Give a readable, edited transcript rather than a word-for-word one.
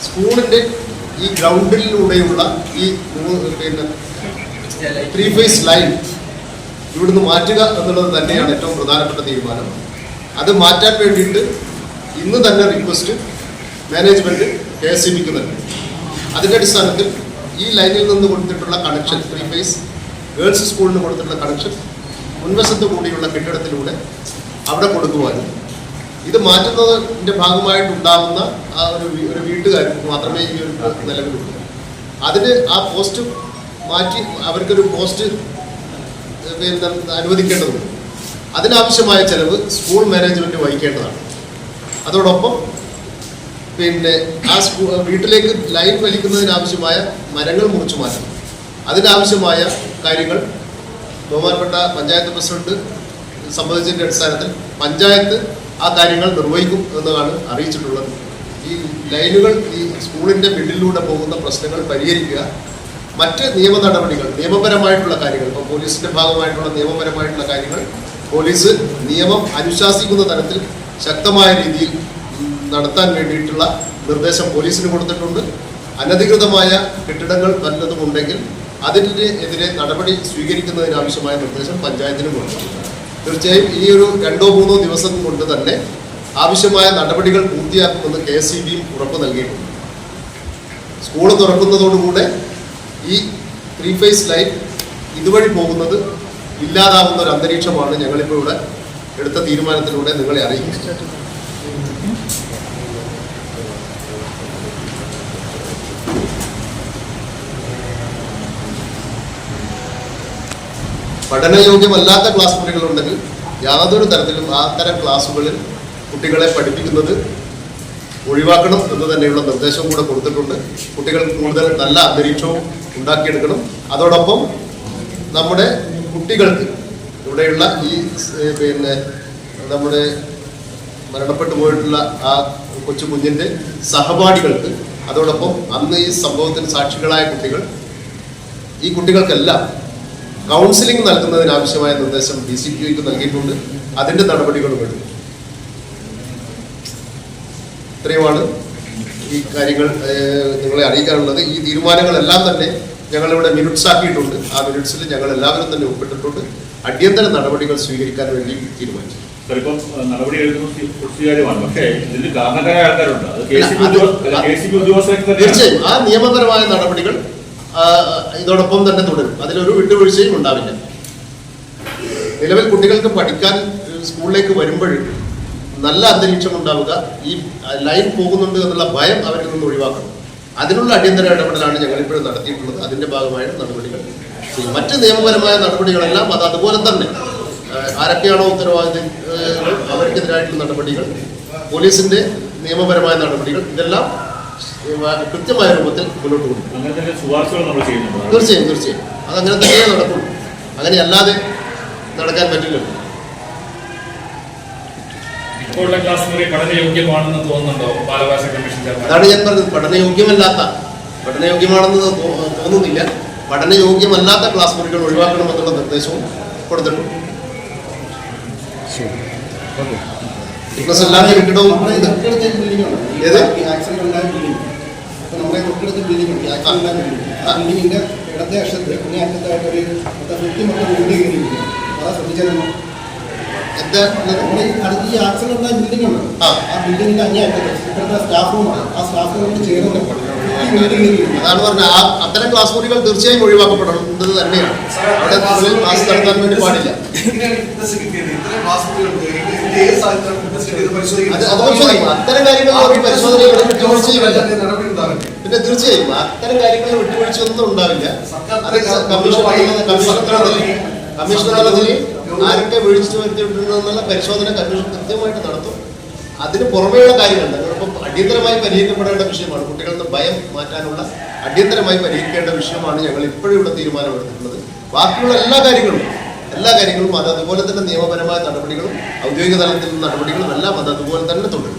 സ്കൂളിൻ്റെ ഈ ഗ്രൗണ്ടിലൂടെയുള്ള ഈ പിന്നെ 3 ഫേസ് ലൈൻ ഇവിടുന്ന് മാറ്റുക എന്നുള്ളത് തന്നെയാണ് ഏറ്റവും പ്രധാനപ്പെട്ട തീരുമാനം. അത് മാറ്റാൻ വേണ്ടിയിട്ട് ഇന്ന് തന്നെ റിക്വസ്റ്റ് മാനേജ്മെൻറ്റ് KSEBക്ക് നൽകി. അതിൻ്റെ അടിസ്ഥാനത്തിൽ ഈ ലൈനിൽ നിന്ന് കൊടുത്തിട്ടുള്ള കണക്ഷൻ 3 ഫേസ് ഗേൾസ് സ്കൂളിന് കൊടുത്തിട്ടുള്ള കണക്ഷൻ മുൻവശത്ത് കൂടിയുള്ള കെട്ടിടത്തിലൂടെ അവിടെ കൊടുക്കുവാനും ഇത് മാറ്റുന്നതിൻ്റെ ഭാഗമായിട്ടുണ്ടാകുന്ന ആ ഒരു വീട്ടുകാർക്ക് മാത്രമേ ഈ ഒരു നിലവിലുള്ളൂ. അതിന് ആ പോസ്റ്റ് മാറ്റി അവർക്കൊരു പോസ്റ്റ് പിന്നെ അനുവദിക്കേണ്ടതുണ്ട്. അതിനാവശ്യമായ ചെലവ് സ്കൂൾ മാനേജ്മെൻറ്റ് വഹിക്കേണ്ടതാണ്. അതോടൊപ്പം പിന്നെ ആ വീട്ടിലേക്ക് ലൈൻ വലിക്കുന്നതിനാവശ്യമായ മരങ്ങൾ മുറിച്ചു മാറ്റണം. അതിനാവശ്യമായ കാര്യങ്ങൾ ബഹുമാനപ്പെട്ട പഞ്ചായത്ത് പ്രസിഡന്റ് സംബന്ധിച്ചതിൻ്റെ അടിസ്ഥാനത്തിൽ പഞ്ചായത്ത് ആ കാര്യങ്ങൾ നിർവഹിക്കും എന്നതാണ് അറിയിച്ചിട്ടുള്ളത്. ഈ ലൈനുകൾ ഈ സ്കൂളിൻ്റെ മിഡിലൂടെ പോകുന്ന പ്രശ്നങ്ങൾ പരിഹരിക്കുക, മറ്റ് നിയമ നടപടികൾ, നിയമപരമായിട്ടുള്ള കാര്യങ്ങൾ, ഇപ്പോൾ പോലീസിൻ്റെ ഭാഗമായിട്ടുള്ള നിയമപരമായിട്ടുള്ള കാര്യങ്ങൾ പോലീസ് നിയമം അനുശാസിക്കുന്ന തരത്തിൽ ശക്തമായ രീതിയിൽ നടത്താൻ വേണ്ടിയിട്ടുള്ള നിർദ്ദേശം പോലീസിന് കൊടുത്തിട്ടുണ്ട്. അനധികൃതമായ കെട്ടിടങ്ങൾ വല്ലതും ഉണ്ടെങ്കിൽ അതിനെതിരെ നടപടി സ്വീകരിക്കുന്നതിനാവശ്യമായ നിർദ്ദേശം പഞ്ചായത്തിനും കൊടുത്തിട്ടുണ്ട്. തീർച്ചയായും ഈ ഒരു 2-3 ദിവസം കൊണ്ട് തന്നെ ആവശ്യമായ നടപടികൾ പൂർത്തിയാക്കുമെന്ന് KSEBയും ഉറപ്പ് നൽകിയിട്ടുണ്ട്. സ്കൂൾ തുറക്കുന്നതോടുകൂടെ ഈ 3 ഫേസ് ലൈൻ ഇതുവഴി പോകുന്നത് ഇല്ലാതാവുന്ന ഒരു അന്തരീക്ഷമാണ് ഞങ്ങളിപ്പോൾ ഇവിടെ എടുത്ത തീരുമാനത്തിലൂടെ നിങ്ങളെ അറിയിക്കുന്നത്. പഠനയോഗ്യമല്ലാത്ത ക്ലാസ് മുറികളുണ്ടെങ്കിൽ യാതൊരു തരത്തിലും അത്തരം ക്ലാസ്സുകളിൽ കുട്ടികളെ പഠിപ്പിക്കുന്നത് ഒഴിവാക്കണം എന്ന് തന്നെയുള്ള നിർദ്ദേശവും കൂടെ കൊടുത്തിട്ടുണ്ട്. കുട്ടികൾക്ക് കൂടുതൽ നല്ല അന്തരീക്ഷവും ഉണ്ടാക്കിയെടുക്കണം. അതോടൊപ്പം നമ്മുടെ കുട്ടികൾക്ക് ഇവിടെയുള്ള ഈ പിന്നെ നമ്മുടെ മരണപ്പെട്ടു പോയിട്ടുള്ള ആ കൊച്ചു കുഞ്ഞിൻ്റെ സഹപാഠികൾക്ക്, അതോടൊപ്പം അന്ന് ഈ സംഭവത്തിന് സാക്ഷികളായ കുട്ടികൾ, ഈ കുട്ടികൾക്കെല്ലാം കൗൺസിലിംഗ് നൽകുന്നതിനാവശ്യമായ നിർദ്ദേശം DCPOയ്ക്ക് നൽകിയിട്ടുണ്ട്. അതിൻ്റെ നടപടികളും എടുക്കും. ഇത്രയുമാണ് ഈ കാര്യങ്ങൾ നിങ്ങളെ അറിയിക്കാനുള്ളത്. ഈ തീരുമാനങ്ങളെല്ലാം തന്നെ ഞങ്ങളിവിടെ മിനിറ്റ്സ് ആക്കിയിട്ടുണ്ട്. ആ മിനിറ്റ്സിൽ ഞങ്ങൾ എല്ലാവരും തന്നെ ഒപ്പിട്ടിട്ടുണ്ട്. അടിയന്തര നടപടികൾ സ്വീകരിക്കാൻ വേണ്ടി തീരുമാനിച്ചു. തീർച്ചയായും ആ നിയമപരമായ നടപടികൾ ഇതോടൊപ്പം തന്നെ തുടരും. അതിലൊരു വിട്ടുവീഴ്ചയും ഉണ്ടാവില്ല. നിലവിൽ കുട്ടികൾക്ക് പഠിക്കാൻ സ്കൂളിലേക്ക് വരുമ്പോൾ നല്ല അന്തരീക്ഷം ഉണ്ടാവുക, ഈ ലൈൻ പോകുന്നുണ്ട് എന്നുള്ള ഭയം അവരിൽ നിന്ന് ഒഴിവാക്കണം. അതിനുള്ള അടിയന്തര ഇടപെടലാണ് ഞങ്ങളിപ്പോഴും നടത്തിയിട്ടുള്ളത്. അതിൻ്റെ ഭാഗമായ നടപടികൾ ചെയ്യും. മറ്റ് നിയമപരമായ നടപടികളെല്ലാം അത് അതുപോലെ തന്നെ ആരൊക്കെയാണോ ഉത്തരവാദികൾ അവർക്കെതിരായിട്ടുള്ള നടപടികൾ, പോലീസിൻ്റെ നിയമപരമായ നടപടികൾ, ഇതെല്ലാം കൃത്യമായ രൂപത്തിൽ മുന്നോട്ട് കൊടുക്കും. തീർച്ചയായും അതങ്ങനെ തന്നെയേ നടക്കുള്ളൂ. അങ്ങനെയല്ലാതെ നടക്കാൻ പറ്റില്ലല്ലോ. അതാണ് ഞാൻ പറഞ്ഞത്. പഠനയോഗ്യമാണെന്ന് തോന്നുന്നില്ല. പഠനയോഗ്യമല്ലാത്ത ക്ലാസ് മുറികൾ ഒഴിവാക്കണമെന്നുള്ള നിർദ്ദേശവും കൊടുത്തിട്ടുണ്ട്. എല്ലാ കെട്ടിടവും ഏത് നമ്മുടെ തൊട്ടടുത്ത് ബിൽഡിംഗ് ഉണ്ട്. ബിൽഡിങ്ങിന്റെ ഇടത്തെ അക്ഷത്ത് ഇനി അറ്റത്തായിട്ട് ഒരു 50 ബിൽഡിംഗ് അതാ ശ്രദ്ധിച്ചായിരുന്നു. അടുത്ത് ഈ ആക്സിഡന്റ് ഉണ്ടായ ബിൽഡിംഗ് ഉണ്ട്. ആ ബിൽഡിങ്ങിന്റെ അങ്ങേ അറ്റത്ത് ഇപ്പോഴത്തെ സ്റ്റാഫ് റൂമാണ്. ആ സ്റ്റാഫ് റൂമിന് ചേർന്ന് അതാണ് പറഞ്ഞത്. അത്തരം ക്ലാസ് മുറികൾ തീർച്ചയായും ഒഴിവാക്കപ്പെടേണ്ടത് തന്നെയാണ്. അവിടെ ക്ലാസ് നടത്താൻ വേണ്ടി പാടില്ല. അത്തരം കാര്യങ്ങൾ പരിശോധനയുടെ വിട്ടുവീഴ്ചയുമല്ല. പിന്നെ തീർച്ചയായും അത്തരം കാര്യങ്ങളിൽ വിട്ടുവീഴ്ചയൊന്നും ഉണ്ടാവില്ല. അത് കമ്മീഷൻ തലത്തിൽ ആരൊക്കെ വീഴ്ച വരുത്തിയിട്ടുണ്ടെന്നുള്ള പരിശോധന കമ്മീഷൻ കൃത്യമായിട്ട് നടത്തും. അതിന് പുറമെയുള്ള കാര്യങ്ങളുണ്ട്. അതിനോടൊപ്പം അടിയന്തരമായി പരിഹരിക്കപ്പെടേണ്ട വിഷയമാണ്. കുട്ടികളുടെ ഭയം മാറ്റാനുള്ള അടിയന്തരമായി പരിഹരിക്കേണ്ട വിഷയമാണ് ഞങ്ങൾ ഇപ്പോഴും ഇവിടെ തീരുമാനമെടുത്തിട്ടുള്ളത്. ബാക്കിയുള്ള എല്ലാ കാര്യങ്ങളും അത് അതുപോലെ തന്നെ നിയമപരമായ നടപടികളും ഔദ്യോഗിക തലത്തിലുള്ള നടപടികളും എല്ലാം അത് അതുപോലെ തന്നെ തുടരും.